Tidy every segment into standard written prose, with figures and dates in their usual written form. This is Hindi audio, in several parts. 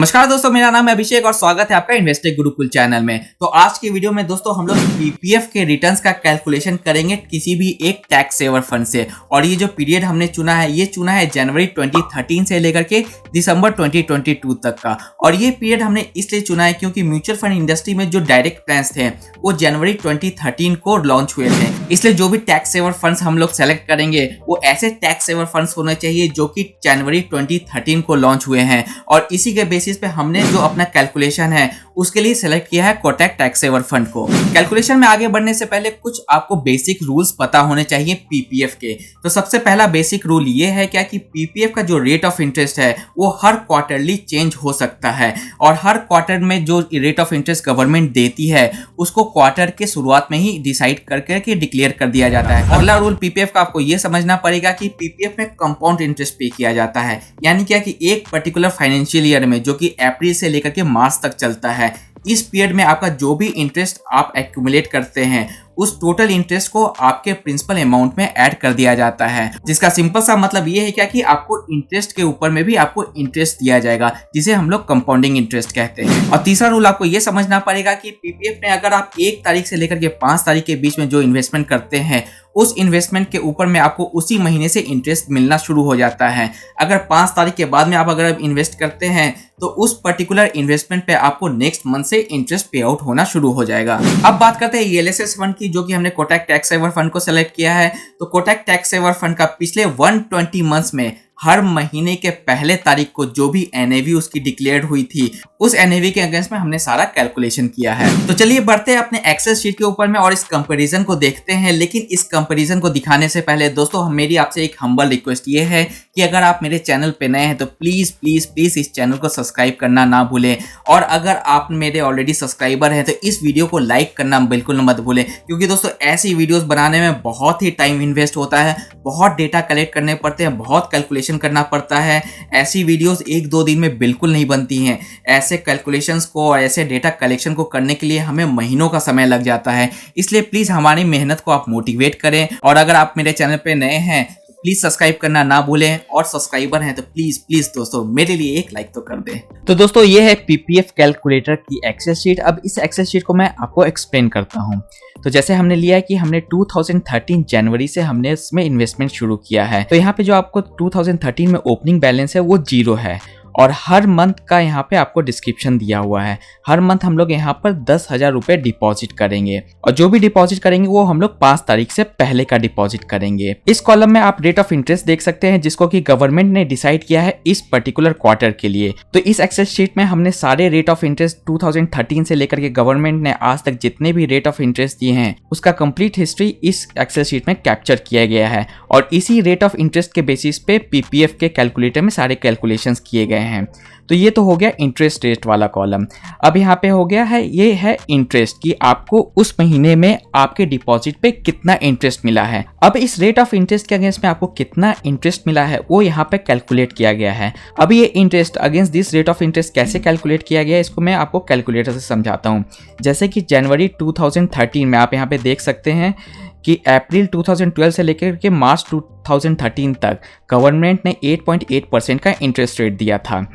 नमस्कार दोस्तों, मेरा नाम है अभिषेक और स्वागत है आपका इन्वेस्टर गुरुकुल चैनल में। तो आज की वीडियो में दोस्तों हम लोग पीपीएफ के रिटर्न्स का कैलकुलेशन करेंगे किसी भी एक टैक्स सेवर फंड से। और ये जो पीरियड हमने चुना है ये चुना है जनवरी 2013 से लेकर के दिसंबर 2022 तक का। और ये पीरियड हमने इसलिए चुना है क्योंकि म्यूचुअल फंड इंडस्ट्री में जो डायरेक्ट प्लान्स थे वो जनवरी 2013 को लॉन्च हुए थे। इसलिए जो भी टैक्स सेवर फंड्स हम लोग सेलेक्ट करेंगे वो ऐसे टैक्स सेवर फंड्स होने चाहिए जो कि जनवरी 2013 को लॉन्च हुए हैं। और इसी के बेसिस पे हमने जो अपना कैलकुलेशन है उसके लिए सेलेक्ट किया है कोटक टैक्स सेवर फंड को। कैलकुलेशन में आगे बढ़ने से पहले कुछ आपको बेसिक रूल्स पता होने चाहिए पीपीएफ के। तो सबसे पहला बेसिक रूल ये है क्या कि पीपीएफ का जो रेट ऑफ इंटरेस्ट है वो हर क्वार्टरली चेंज हो सकता है। और हर क्वार्टर में जो रेट ऑफ इंटरेस्ट गवर्नमेंट देती है उसको क्वार्टर के शुरुआत में ही डिसाइड करके डिक्लेयर कर दिया जाता है। अगला रूल पीपीएफ का आपको ये समझना पड़ेगा कि पीपीएफ में कंपाउंड इंटरेस्ट पे किया जाता है। यानी क्या कि एक पर्टिकुलर फाइनेंशियल ईयर में जो कि अप्रैल से लेकर के मार्च तक चलता है, इस पीरियड में आपका जो भी इंटरेस्ट आप एक्यूमुलेट करते हैं उस टोटल इंटरेस्ट को आपके प्रिंसिपल अमाउंट में ऐड कर दिया जाता है। जिसका सिंपल सा मतलब ये है क्या कि आपको इंटरेस्ट के ऊपर में भी आपको इंटरेस्ट दिया जाएगा, जिसे हम लोग कंपाउंडिंग इंटरेस्ट कहते हैं। और तीसरा रूल आपको ये समझना पड़ेगा कि पीपीएफ में अगर आप 1 तारीख से लेकर के 5 तारीख के बीच में जो इन्वेस्टमेंट करते हैं उस इन्वेस्टमेंट के ऊपर में आपको उसी महीने से इंटरेस्ट मिलना शुरू हो जाता है। अगर 5 तारीख के बाद में आप अगर इन्वेस्ट करते हैं तो उस पर्टिकुलर इन्वेस्टमेंट पे आपको नेक्स्ट मंथ से इंटरेस्ट पे आउट होना शुरू हो जाएगा। अब बात करते हैं ईएलएसएस फंड की, जो कि हमने कोटक टैक्स सेवर फंड को सेलेक्ट किया है। तो कोटक टैक्स सेवर फंड का पिछले 120 मंथ्स में हर महीने के पहले तारीख को जो भी एनएवी उसकी डिक्लेयर्ड हुई थी उस एनएवी के अगेंस्ट में हमने सारा कैलकुलेशन किया है। तो चलिए बढ़ते हैं अपने एक्सेल शीट के ऊपर में और इस कंपैरिजन को देखते हैं। लेकिन इस कंपैरिजन को दिखाने से पहले दोस्तों मेरी आपसे एक हम्बल रिक्वेस्ट ये है कि अगर आप मेरे चैनल पे नए हैं तो प्लीज प्लीज प्लीज इस चैनल को सब्सक्राइब करना ना भूलें। और अगर आप मेरे ऑलरेडी सब्सक्राइबर हैं तो इस वीडियो को लाइक करना बिल्कुल मत भूलें, क्योंकि दोस्तों ऐसी वीडियोस बनाने में बहुत ही टाइम इन्वेस्ट होता है, बहुत डेटा कलेक्ट करने पड़ते हैं, बहुत कैलकुलेशन करना पड़ता है। ऐसी वीडियोस 1-2 दिन में बिल्कुल नहीं बनती हैं। ऐसे कैलकुलेशंस को और ऐसे डेटा कलेक्शन को करने के लिए हमें महीनों का समय लग जाता है। इसलिए प्लीज हमारी मेहनत को आप मोटिवेट करें। और अगर आप मेरे चैनल पे नए हैं प्लीज सब्सक्राइब करना ना भूलें, और सब्सक्राइबर हैं तो प्लीज प्लीज दोस्तों मेरे लिए एक लाइक तो कर दें। तो दोस्तों ये है पीपीएफ कैलकुलेटर की एक्सेल शीट। अब इस एक्सेल शीट को मैं आपको एक्सप्लेन करता हूं। तो जैसे हमने लिया है कि हमने 2013 जनवरी से हमने इसमें इन्वेस्टमेंट शुरू किया है। तो यहाँ पे जो आपको 2013 में ओपनिंग बैलेंस है वो 0 है। और हर मंथ का यहाँ पे आपको डिस्क्रिप्शन दिया हुआ है। हर मंथ हम लोग यहाँ पर 10,000 रुपए डिपॉजिट करेंगे, और जो भी डिपॉजिट करेंगे वो हम लोग 5 तारीख से पहले का डिपॉजिट करेंगे। इस कॉलम में आप रेट ऑफ इंटरेस्ट देख सकते हैं जिसको कि गवर्नमेंट ने डिसाइड किया है इस पर्टिकुलर क्वार्टर के लिए। तो इस एक्सेल शीट में हमने सारे रेट ऑफ इंटरेस्ट 2013 से लेकर के गवर्नमेंट ने आज तक जितने भी रेट ऑफ इंटरेस्ट दिए हैं उसका कंप्लीट हिस्ट्री इस एक्सेल शीट में कैप्चर किया गया है। और इसी रेट ऑफ इंटरेस्ट के बेसिस पे पीपीएफ के कैलकुलेटर में सारे कैलकुलेशंस किए गए हैं। तो ये तो हो गया इंटरेस्ट रेट वाला कॉलम। अब यहाँ पे हो गया है ये है इंटरेस्ट कि आपको उस महीने में आपके डिपॉजिट पे कितना इंटरेस्ट मिला है। अब इस रेट ऑफ इंटरेस्ट के अगेंस्ट में आपको कितना इंटरेस्ट मिला है वो यहाँ पे कैलकुलेट किया गया है। अब ये interest against this rate of interest कैसे कैलकुलेट किया गया है इसको मैं आपको कैलकुलेटर से समझाता हूँ। जैसे कि जनवरी 2013 में आप यहाँ पे देख सकते हैं कि अप्रैल 2012 से लेकर के मार्च 2013 तक गवर्नमेंट ने 8.8% का इंटरेस्ट रेट दिया था।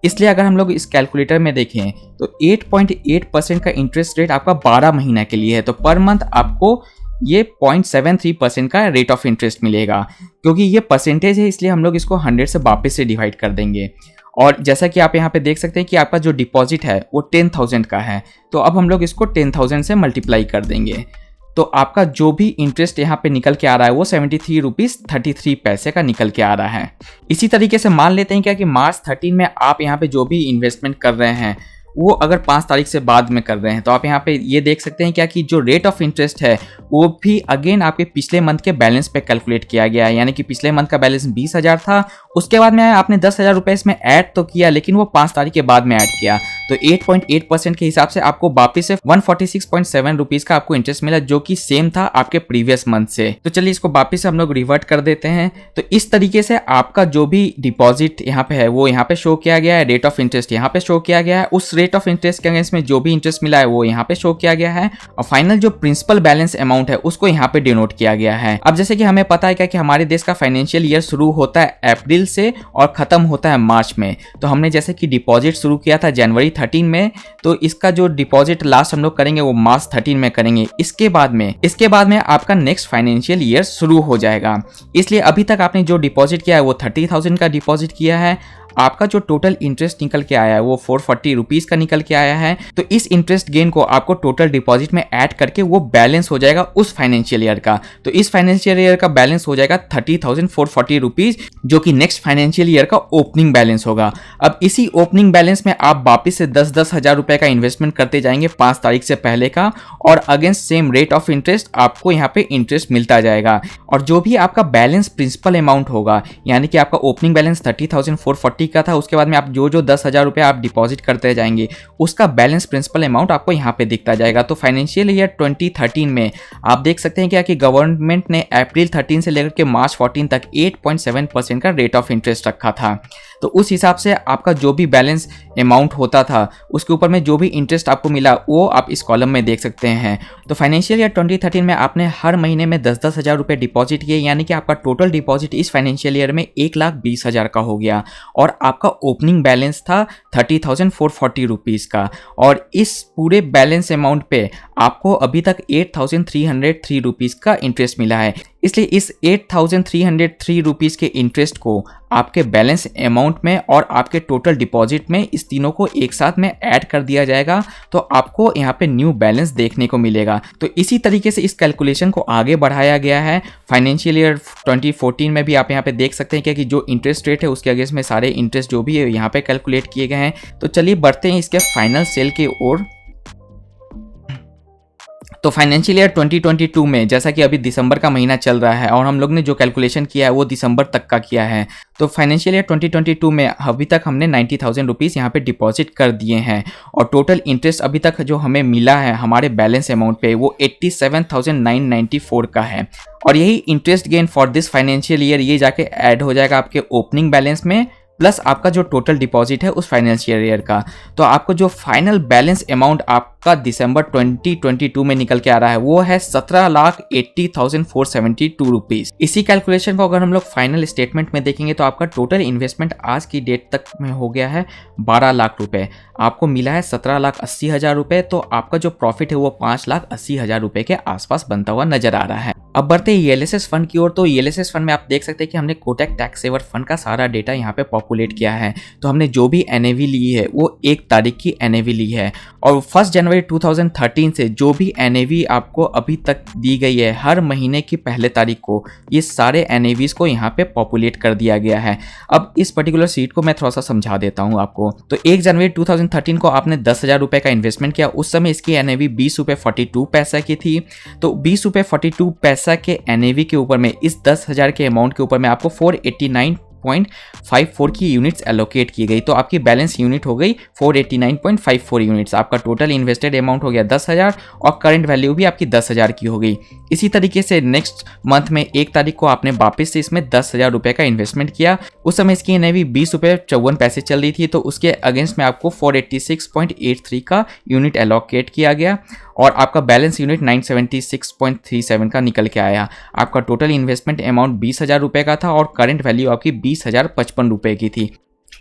इसलिए अगर हम लोग इस कैलकुलेटर में देखें तो 8.8% का इंटरेस्ट रेट आपका 12 महीना के लिए है। तो पर मंथ आपको ये 0.73% का रेट ऑफ इंटरेस्ट मिलेगा। क्योंकि ये परसेंटेज है इसलिए हम लोग इसको 100 से वापस से डिवाइड कर देंगे। और जैसा कि आप यहाँ पे देख सकते हैं कि आपका जो डिपॉजिट है वो 10,000 का है, तो अब हम लोग इसको 10,000 से मल्टीप्लाई कर देंगे। तो आपका जो भी इंटरेस्ट यहाँ पे निकल के आ रहा है वो 73 रुपीज़ 33 पैसे का निकल के आ रहा है। इसी तरीके से मान लेते हैं क्या कि मार्च 13 में आप यहाँ पे जो भी इन्वेस्टमेंट कर रहे हैं वो अगर 5 तारीख से बाद में कर रहे हैं तो आप यहाँ पे ये देख सकते हैं क्या कि जो रेट ऑफ इंटरेस्ट है वो भी अगेन आपके पिछले मंथ के बैलेंस पे कैलकुलेट किया गया है। यानी कि पिछले मंथ का बैलेंस 20,000 था, उसके बाद में आपने 10,000 रुपये इसमें ऐड तो किया लेकिन वो 5 तारीख के बाद में ऐड किया। तो 8.8% के हिसाब से आपको वापिस से 146.7 रुपीज का आपको इंटरेस्ट मिला, जो कि सेम था आपके प्रीवियस मंथ से। तो चलिए इसको वापिस हम लोग रिवर्ट कर देते हैं। तो इस तरीके से आपका जो भी डिपॉजिट यहाँ पे है वो यहाँ पे शो किया गया है, रेट ऑफ इंटरेस्ट यहाँ पे शो किया गया है, उस रेट ऑफ इंटरेस्ट के अगेंस्ट में जो भी इंटरेस्ट मिला है वो यहाँ पे शो किया गया है, और फाइनल जो प्रिंसिपल बैलेंस अमाउंट है उसको यहाँ पे डिनोट किया गया है। अब जैसे कि हमें पता है क्या कि हमारे देश का फाइनेंशियल ईयर शुरू होता है अप्रैल से और खत्म होता है मार्च में। तो हमने जैसे कि डिपॉजिट शुरू किया था जनवरी 13 में, तो इसका जो डिपॉजिट लास्ट हम लोग करेंगे वो मार्च 13 में करेंगे। इसके बाद में आपका नेक्स्ट फाइनेंशियल ईयर शुरू हो जाएगा। इसलिए अभी तक आपने जो डिपॉजिट किया है वो 30,000 का डिपॉजिट किया है। आपका जो टोटल इंटरेस्ट निकल के आया है वो 440 रुपीज का निकल के आया है। तो इस इंटरेस्ट गेन को आपको टोटल डिपॉजिट में ऐड करके वो बैलेंस हो जाएगा उस फाइनेंशियल ईयर का। तो इस फाइनेंशियल ईयर का बैलेंस हो जाएगा 30,440 रुपीज, जो कि नेक्स्ट फाइनेंशियल ईयर का ओपनिंग बैलेंस होगा। अब इसी ओपनिंग बैलेंस में आप वापिस से 10-10 हजार रुपए का इन्वेस्टमेंट करते जाएंगे 5 तारीख से पहले का, और against same rate of interest आपको यहाँ पे इंटरेस्ट मिलता जाएगा। और जो भी आपका बैलेंस प्रिंसिपल अमाउंट होगा, यानी कि आपका ओपनिंग बैलेंस 30,440 का था, उसके बाद में आप जो 10,000 रुपए आप डिपॉजिट करते जाएंगे उसका बैलेंस प्रिंसिपल अमाउंट आपको यहाँ पे दिखता जाएगा। तो फाइनेंशियल ईयर 2013 में आप देख सकते हैं क्या कि गवर्नमेंट ने अप्रैल 13 से लेकर के मार्च 14 तक 8.7% का रेट ऑफ इंटरेस्ट रखा था। तो उस हिसाब से आपका जो भी बैलेंस अमाउंट होता था उसके ऊपर में जो भी इंटरेस्ट आपको मिला वो आप इस कॉलम में देख सकते हैं। तो फाइनेंशियल ईयर 2013 में आपने हर महीने में 10-10 हजार रुपये डिपॉजिट किए, यानी कि आपका टोटल डिपॉजिट इस फाइनेंशियल ईयर में 1,20,000 का हो गया, और आपका ओपनिंग बैलेंस था 30,440 रुपीज़ का। और इस पूरे बैलेंस अमाउंट पे आपको अभी तक 8,303 रुपीज़ का इंटरेस्ट मिला है। इसलिए इस 8,303 रुपीज़ के इंटरेस्ट को आपके बैलेंस अमाउंट में और आपके टोटल डिपॉजिट में, इस तीनों को एक साथ में ऐड कर दिया जाएगा, तो आपको यहाँ पे न्यू बैलेंस देखने को मिलेगा। तो इसी तरीके से इस कैलकुलेशन को आगे बढ़ाया गया है। फाइनेंशियल ईयर 2014 में भी आप यहाँ पे देख सकते हैं कि जो इंटरेस्ट रेट है उसके अगेंस्ट में सारे इंटरेस्ट जो भी है यहाँ पे कैलकुलेट किए गए हैं। तो चलिए बढ़ते हैं इसके फाइनल सेल की ओर। तो फाइनेंशियल ईयर 2022 में जैसा कि अभी दिसंबर का महीना चल रहा है और हम लोग ने जो कैलकुलेशन किया है वो दिसंबर तक का किया है। तो फाइनेंशियल ईयर 2022 में अभी तक हमने 90,000 रुपीज़ यहाँ पे डिपॉजिट कर दिए हैं, और टोटल इंटरेस्ट अभी तक जो हमें मिला है हमारे बैलेंस अमाउंट पे वो 87,994 का है। और यही interest gain for this financial year ये जाके ऐड हो जाएगा आपके ओपनिंग बैलेंस में, प्लस आपका जो टोटल डिपॉजिट है उस फाइनेंशियल ईयर का। तो आपको जो फाइनल बैलेंस अमाउंट आपका दिसंबर 2022 में निकल के आ रहा है वो है 17,80,472 रुपीज़। इसी कैलकुलेशन को अगर हम लोग फाइनल स्टेटमेंट में देखेंगे तो आपका टोटल इन्वेस्टमेंट आज की डेट तक में हो गया है 12 लाख रुपए। आपको मिला है 17,80,000 रुपए, तो आपका जो प्रॉफिट है वो 5,80,000 रुपए के आसपास बनता हुआ नजर आ रहा है। अब बढ़ते हैं ELSS फंड की ओर। तो ELSS फंड में आप देख सकते हैं कि हमने कोटक टैक्स सेवर फंड का सारा डेटा यहाँ पे पॉपुलेट किया है। तो हमने जो भी NAV ली है वो 1 तारीख की NAV ली है, और 1 जनवरी 2013 से जो भी NAV आपको अभी तक दी गई है हर महीने की पहले तारीख को ये सारे NAVs को यहाँ पे पॉपुलेट कर दिया गया है। अब इस पर्टिकुलर सीट को मैं थोड़ा सा समझा देता हूँ आपको। तो 1 जनवरी 2013 को आपने 10,000 रुपये का इन्वेस्टमेंट किया, उस समय इसकी NAV 20 रुपये 42 पैसा की थी। तो 20 रुपये 42 पैसा के NAV के ऊपर में इस 10,000 के अमाउंट के ऊपर में आपको 489.54 की यूनिट्स एलोकेट की गई। तो आपकी बैलेंस यूनिट हो गई 489.54 यूनिट्स। आपका टोटल इन्वेस्टेड अमाउंट हो गया 10,000 और करंट वैल्यू भी आपकी 10,000 की हो गई। इसी तरीके से नेक्स्ट मंथ में 1 तारीख को आपने वापस से इसमें 10,000 रुपये का इन्वेस्टमेंट किया। उस समय इसकी NAV 20 रुपये 54 पैसे चल रही थी, तो उसके अगेंस्ट में आपको 486.83 का यूनिट एलोकेट किया गया, और आपका बैलेंस यूनिट 976.37 का निकल के आया। आपका टोटल इन्वेस्टमेंट अमाउंट 20,000 रुपये का था और करंट वैल्यू आपकी 20,055 रुपये की थी।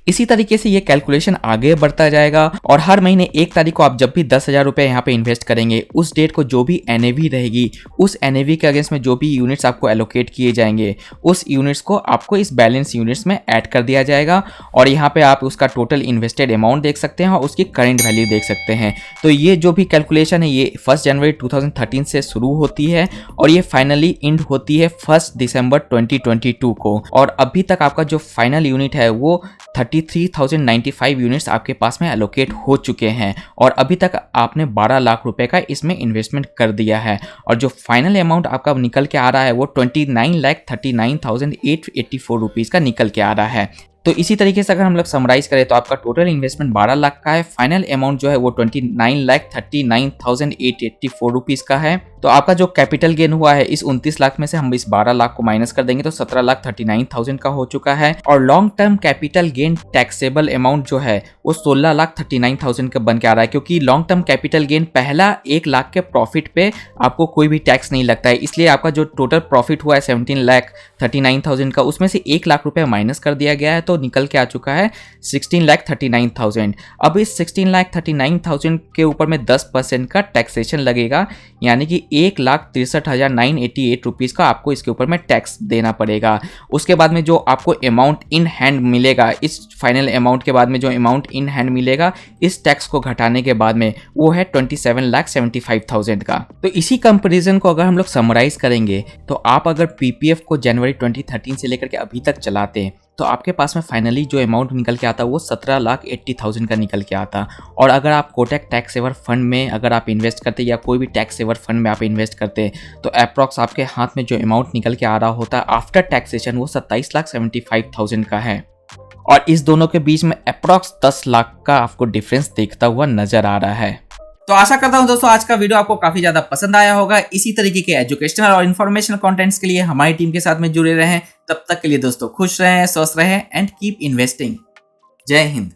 इसी तरीके से ये कैलकुलेशन आगे बढ़ता जाएगा, और हर महीने 1 तारीख को आप जब भी 10,000 रुपये यहाँ पे इन्वेस्ट करेंगे उस डेट को जो भी NAV रहेगी उस NAV के अगेंस्ट में जो भी यूनिट्स आपको एलोकेट किए जाएंगे उस यूनिट्स को आपको इस बैलेंस यूनिट्स में ऐड कर दिया जाएगा, और यहाँ पे आप उसका टोटल इन्वेस्टेड अमाउंट देख सकते हैं और उसकी करंट वैल्यू देख सकते हैं। तो ये जो भी कैलकुलेशन है ये 1 जनवरी 2013 से शुरू होती है और ये फाइनली एंड होती है 1 दिसंबर 2022 को, और अभी तक आपका जो फाइनल यूनिट है वो 33,095 यूनिट्स आपके पास में एलोकेट हो चुके हैं, और अभी तक आपने 12 लाख रुपए का इसमें इन्वेस्टमेंट कर दिया है, और जो फाइनल अमाउंट आपका निकल के आ रहा है वो 29,39,884 रुपीज़ का निकल के आ रहा है। तो इसी तरीके से अगर हम लोग समराइज करें तो आपका टोटल इन्वेस्टमेंट 12 लाख का है, फाइनल अमाउंट जो है वो 29,39,884 रुपीज का है। तो आपका जो कैपिटल गेन हुआ है इस 29 लाख में से हम इस 12 लाख को माइनस कर देंगे तो 17,39,000 का हो चुका है। और long term capital gain taxable amount जो है वो 16,39,000 का बन के आ रहा है, क्योंकि लॉन्ग टर्म कैपिटल गेन पहला 1 लाख के प्रॉफिट पे आपको कोई भी टैक्स नहीं लगता है, इसलिए आपका जो टोटल प्रॉफिट हुआ है 17,39,000 का, उसमें से 1 लाख रुपए माइनस कर दिया गया है तो निकल के आ चुका है 16,39,000। अब इस 16,39,000 के ऊपर में 10% का टैक्सेशन लगेगा, यानी कि 1,63,988 रुपीज़ का आपको इसके ऊपर में टैक्स देना पड़ेगा। उसके बाद में जो आपको अमाउंट इन हैंड मिलेगा, इस फाइनल अमाउंट के बाद में जो अमाउंट इन हैंड मिलेगा इस टैक्स को घटाने के बाद में वो है 27,75,000 का। तो इसी कंपैरिजन को अगर हम लोग समराइज करेंगे तो आप अगर पीपीएफ को जनवरी 2013 से लेकर के अभी तक चलाते हैं तो आपके पास में फाइनली जो अमाउंट निकल के आता वो 17,80,000 का निकल के आता। और अगर आप कोटक टैक्स सेवर फंड में अगर आप इन्वेस्ट करते या कोई भी टैक्स सेवर फंड में आप इन्वेस्ट करते तो अप्रॉक्स आपके हाथ में जो अमाउंट निकल के आ रहा होता आफ्टर टैक्सेशन वो 27,75,000 का है। और इस दोनों के बीच में अप्रॉक्स 10 लाख का आपको डिफरेंस देखता हुआ नजर आ रहा है। तो आशा करता हूं दोस्तों आज का वीडियो आपको काफी ज्यादा पसंद आया होगा। इसी तरीके के एजुकेशनल और इन्फॉर्मेशनल कंटेंट्स के लिए हमारी टीम के साथ में जुड़े रहें। तब तक के लिए दोस्तों खुश रहें, स्वस्थ रहें एंड कीप इन्वेस्टिंग। जय हिंद।